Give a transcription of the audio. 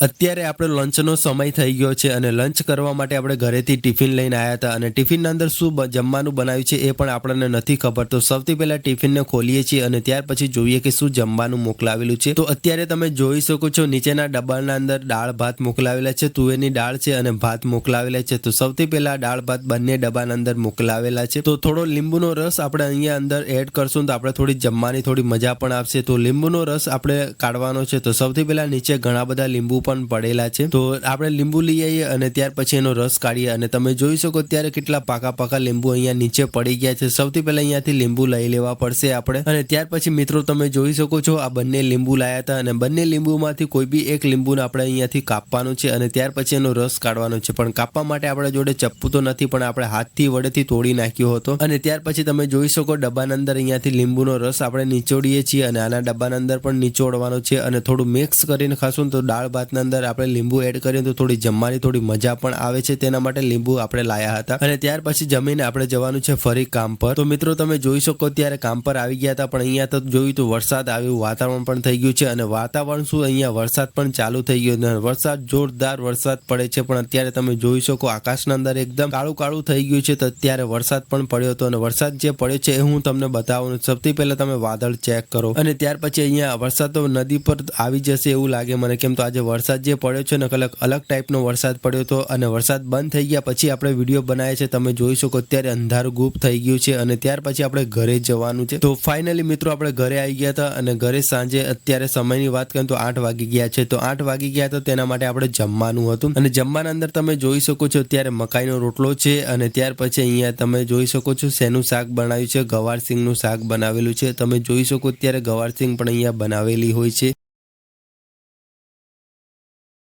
અત્યારે આપણો લંચનો સમય થઈ ગયો છે અને લંચ કરવા માટે આપણે ઘરેથી ટિફિન લઈને આવ્યા હતા અને ટિફિનના અંદર શું જમવાનું બનાવ્યું છે એ પણ આપણને નથી ખબર. તો સૌથી પહેલાં ટિફિનને ખોલીએ છીએ અને ત્યાર પછી જોઈએ કે શું જમવાનું મોકલાવેલું છે. તો અત્યારે તમે જોઈ શકો છો નીચેના ડબ્બાના અંદર દાળ ભાત મોકલાવેલા છે, તુવેરની દાળ છે અને ભાત મોકલાવેલા છે. તો સૌથી પહેલાં દાળ ભાત બંને ડબ્બાના અંદર મોકલાવેલા છે. તો થોડો લીંબુનો રસ આપણે અહીંયા અંદર એડ કરશું તો આપણે થોડી જમવાની થોડી મજા પણ આવશે. તો લીંબુનો રસ આપણે કાઢવાનો છે. તો સૌથી પહેલાં નીચે ઘણા બધા લીંબુ પણ પડેલા છે. તો આપણે લીંબુ લઈ આવીએ અને ત્યાર પછી એનો રસ કાઢીએ અને તમે જોઈ શકો ત્યારે કેટલા પાકા લીંબુ અહીંયા નીચે પડી ગયા છે. સૌથી પહેલા અહીંયાથી લીંબુ લઈ લેવા પડશે આપણે. અને ત્યાર પછી મિત્રો તમે જોઈ શકો છો આ બંને લીંબુ લાયા હતા અને બંને લીંબુમાંથી કોઈ બી એક લીંબુને આપણે અહીંયાથી કાપવાનું છે અને ત્યાર પછી એનો રસ કાઢવાનો છે. પણ કાપવા માટે આપણા જોડે ચપ્પુ તો નથી, પણ આપણે હાથથી વડેથી તોડી નાખ્યો હતો. અને ત્યાર પછી તમે જોઈ શકો ડબ્બાના અંદર અહીંયાથી લીંબુનો રસ આપણે નીચોડીએ છીએ અને આના ડબ્બાના અંદર પણ નીચોડવાનો છે અને થોડું મિક્સ કરીને ખાશું તો દાળ ભાતના અંદર આપણે લીંબુ એડ કરીએ તો થોડી જમવાની થોડી મજા પણ આવે છે. તેના માટે લીંબુ આપણે લાયા હતા અને ત્યાર પછી જમીને આપણે જવાનું છે ફરી કામ પર. તો મિત્રો તમે જોઈ શકો ત્યારે કામ પર આવી ગયા હતા, પણ અહીંયા તો જોયું તો વરસાદ આવ્યું, વાતાવરણ પણ થઈ ગયું છે અને વાતાવરણ શું અહીંયા વરસાદ પણ ચાલુ થઈ ગયો. વરસાદ જોરદાર વરસાદ પડે છે, પણ અત્યારે તમે જોઈ શકો આકાશના અંદર એકદમ કાળું થઈ ગયું છે. તો અત્યારે વરસાદ પણ પડ્યો હતો અને વરસાદ જે પડ્યો છે એ હું તમને બતાવું. સૌથી પહેલા તમે વાદળ ચેક કરો અને ત્યાર પછી અહીંયા વરસાદ તો નદી પર આવી જશે એવું લાગે મને, કેમ તો આજે વરસાદ જે પડ્યો છે ને અલગ ટાઈપનો વરસાદ પડ્યો હતો અને વરસાદ બંધ થઈ ગયા પછી આપણે વિડીયો બનાવ્યા છે. તમે જોઈ શકો અત્યારે અંધારું ગુપ થઈ ગયું છે અને ત્યાર પછી આપણે ઘરે જવાનું છે. તો ફાઇનલી મિત્રો આપણે ઘરે આવી ગયા હતા અને ઘરે સાંજે અત્યારે સમયની વાત કરીએ તો 8 વાગી ગયા છે. તો 8 વાગી ગયા તો તેના માટે આપણે જમવાનું હતું અને જમવાના અંદર તમે જોઈ શકો છો અત્યારે મકાઈનો રોટલો છે અને ત્યાર પછી અહીંયા તમે જોઈ શકો છો શેનું શાક બનાવ્યું છે, ગવારસિંગનું શાક બનાવેલું છે. તમે જોઈ શકો અત્યારે ગવારસિંગ પણ અહીંયા બનાવેલી હોય છે